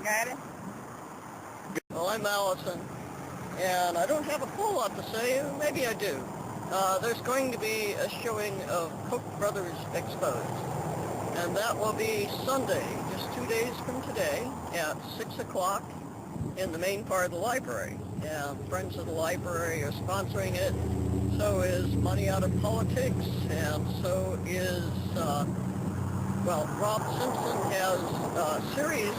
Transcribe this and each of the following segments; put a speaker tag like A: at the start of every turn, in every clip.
A: Got it?
B: Well, I'm Allison, and I don't have a whole lot to say. Maybe I do. There's going to be a showing of Koch brothers Exposed, and that will be Sunday, just 2 days from today, at 6 o'clock in the main part of the library. And Friends of the Library are sponsoring it. So is Money Out of Politics, and so is, Rob Simpson has a series,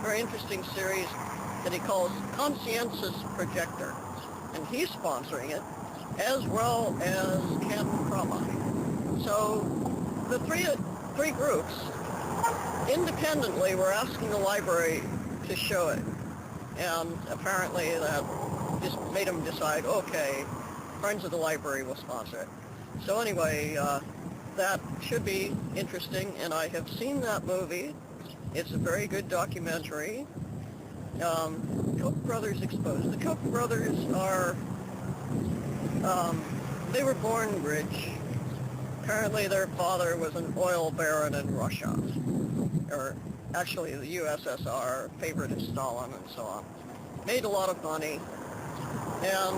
B: very interesting series, that he calls Conscientious Projector, and he's sponsoring it, as well as Camp Cromine. So the three groups, independently, were asking the library to show it, and apparently that just made them decide, okay, Friends of the Library will sponsor it. So anyway, that should be interesting, and I have seen that movie. It's a very good documentary. Koch brothers Exposed. The Koch brothers are, they were born rich. Apparently their father was an oil baron in Russia, or actually the USSR, favorite of Stalin and so on. Made a lot of money, and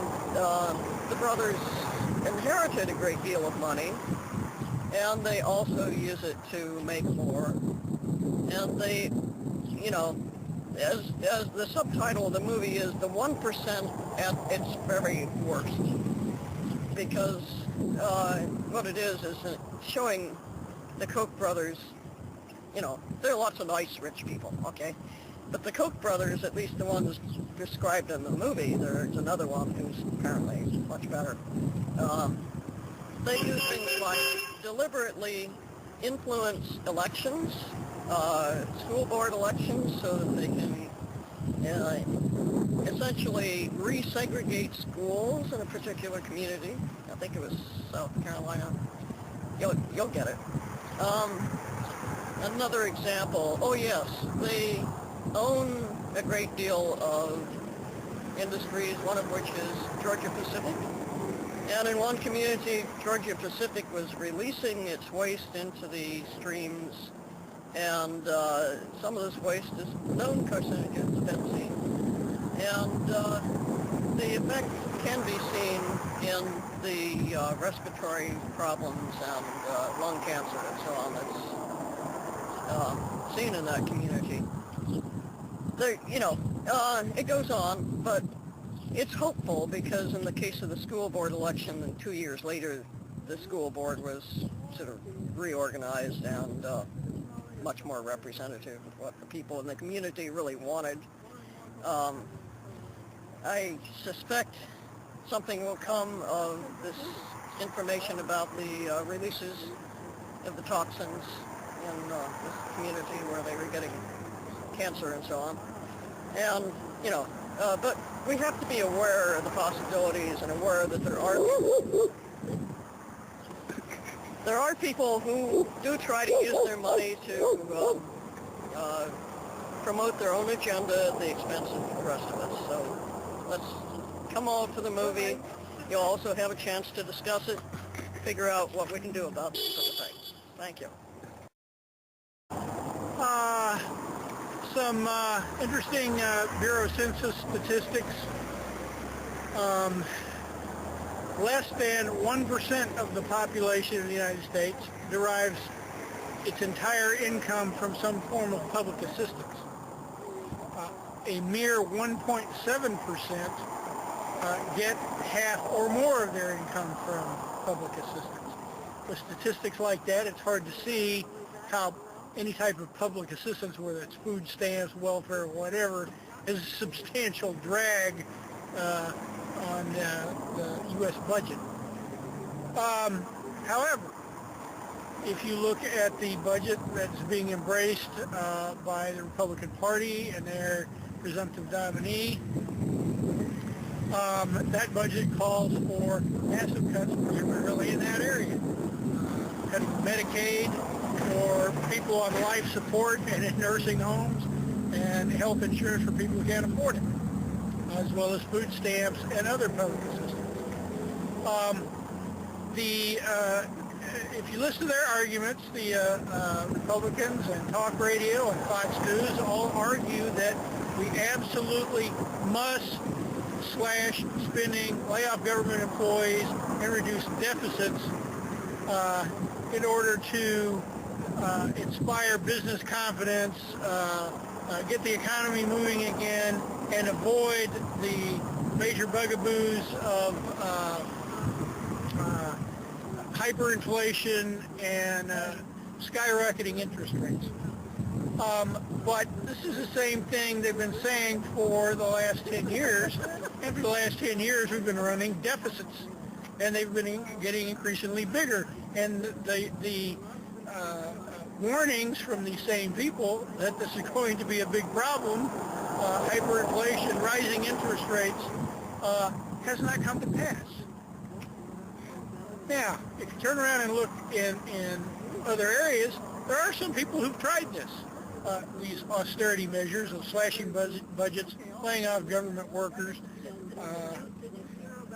B: the brothers inherited a great deal of money, and they also use it to make more. And they, you know, as the subtitle of the movie is, the 1% at its very worst. Because what it is showing the Koch brothers, you know, there are lots of nice rich people, okay? But the Koch brothers, at least the ones described in the movie, there's another one who's apparently much better. They do things like deliberetely influence elections, school board elections, so that they can essentially resegregate schools in a particular community. I think it was South Carolina. You'll get it. Another example, oh yes, they own a great deal of industries, one of which is Georgia Pacific. And in one community, Georgia Pacific was releasing its waste into the streams, and some of this waste is known carcinogens, benzene. And the effect can be seen in the respiratory problems and lung cancer and so on that's seen in that community. There, you know, it goes on, but it's hopeful because in the case of the school board election, and 2 years later, the school board was sort of reorganized and much more representative of what the people in the community really wanted. I suspect something will come of this information about the releases of the toxins in this community where they were getting cancer and so on. And, you know, but we have to be aware of the possibilities and aware that there are people who do try to use their money to promote their own agenda at the expense of the rest of us. So let's come all to the movie. You'll also have a chance to discuss it, figure out what we can do about this sort of thing. Thank you.
C: Some interesting Bureau of Census statistics. Less than 1% of the population of the United States derives its entire income from some form of public assistance. A mere 1.7% get half or more of their income from public assistance. With statistics like that, it's hard to see how any type of public assistance, whether it's food stamps, welfare, whatever, is a substantial drag on the U.S. budget. However, if you look at the budget that's being embraced by the Republican Party and their presumptive nominee, that budget calls for massive cuts primarily in that area. Cutting Medicaid for people on life support and in nursing homes, and health insurance for people who can't afford it, as well as food stamps and other public assistance. The if you listen to their arguments, the Republicans and talk radio and Fox News all argue that we absolutely must slash spending, lay off government employees, and reduce deficits in order to inspire business confidence, get the economy moving again, and avoid the major bugaboos of hyperinflation and skyrocketing interest rates. But this is the same thing they've been saying for the last 10 years. And for the last 10 years, we've been running deficits. And they've been getting increasingly bigger. And the warnings from these same people that this is going to be a big problem, hyperinflation, rising interest rates, has not come to pass. Now, if you turn around and look in other areas, there are some people who've tried this. These austerity measures of slashing budgets, laying off government workers.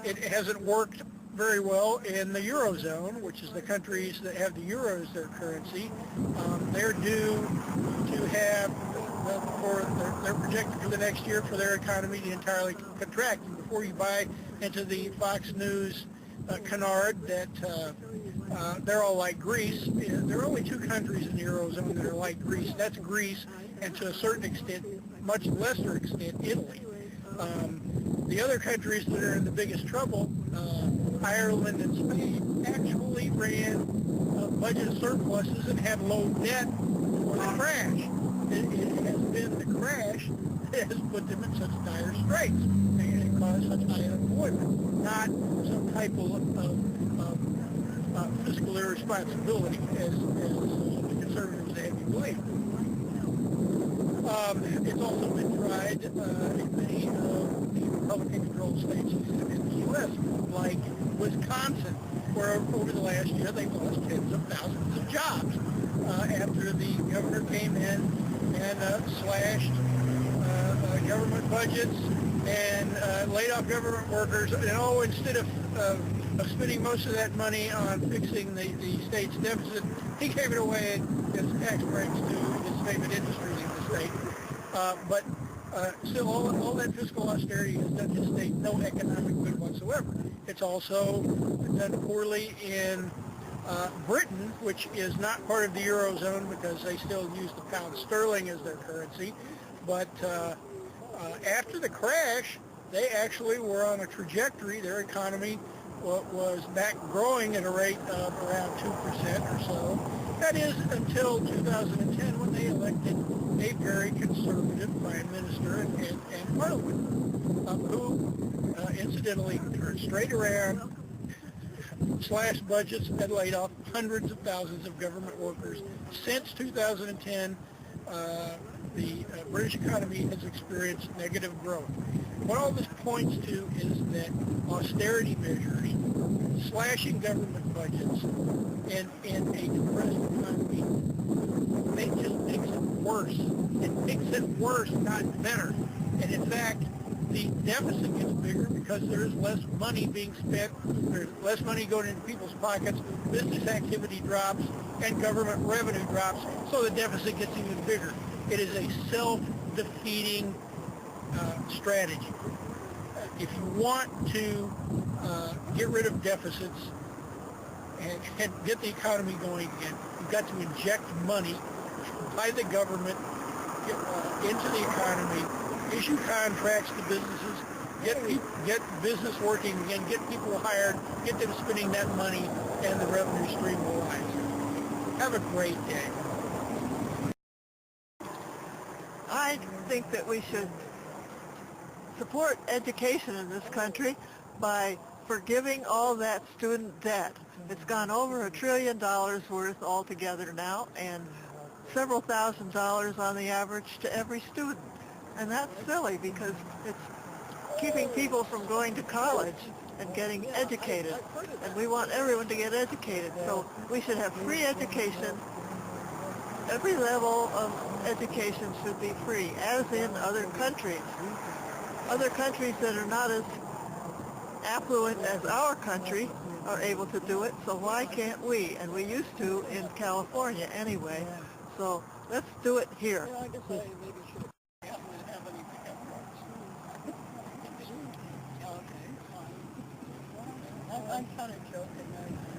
C: It hasn't worked very well in the Eurozone, which is the countries that have the euro as their currency. They're due to have, they're projected for the next year for their economy to entirely contract. And before you buy into the Fox News canard that they're all like Greece, there are only two countries in the Eurozone that are like Greece. That's Greece, and to a certain extent, much lesser extent, Italy. The other countries that are in the biggest trouble, Ireland and Spain, actually ran budget surpluses and had low debt before the crash. It has been the crash that has put them in such dire straits and it caused such high unemployment, not some type of fiscal irresponsibility as the conservatives have you believe. It's also been tried in many of the Republican-controlled states in the U.S., like Wisconsin, where over the last year they've lost tens of thousands of jobs after the governor came in and slashed government budgets and laid off government workers. And instead of spending most of that money on fixing the state's deficit, he gave it away as tax breaks to his favorite industries in the state. But still, all that fiscal austerity has done his state no economic good whatsoever. It's also done poorly in Britain, which is not part of the Eurozone because they still use the pound sterling as their currency. But after the crash, they actually were on a trajectory. Their economy was back growing at a rate of around 2% or so. That is until 2010 when they elected a very conservative prime minister and parliament, who incidentally turned straight around, slashed budgets, and laid off hundreds of thousands of government workers. Since 2010, the British economy has experienced negative growth. What all this points to is that austerity measures, slashing government budgets, and a depressed economy, just makes it worse. It makes it worse, not better. And in fact, the deficit gets bigger because there's less money being spent, there's less money going into people's pockets, business activity drops, and government revenue drops, so the deficit gets even bigger. It is a self-defeating strategy. If you want to get rid of deficits and get the economy going again, you've got to inject money by the government into the economy, issue contracts to businesses, get business working again, get people hired, get them spending that money, and the revenue stream will rise. Have a great day.
B: I think that we should support education in this country by forgiving all that student debt. It's gone over $1 trillion worth altogether now, and several $1,000s on the average to every student. And that's silly because it's keeping people from going to college and getting educated. And we want everyone to get educated. So we should have free education. Every level of education should be free, as in other countries. Other countries that are not as affluent as our country
A: are able to do it, so why can't we? And we used to in California anyway, so let's do it here.
B: Yeah, I guess I maybe should have any pickup trucks. Okay, fine. I'm kind of joking.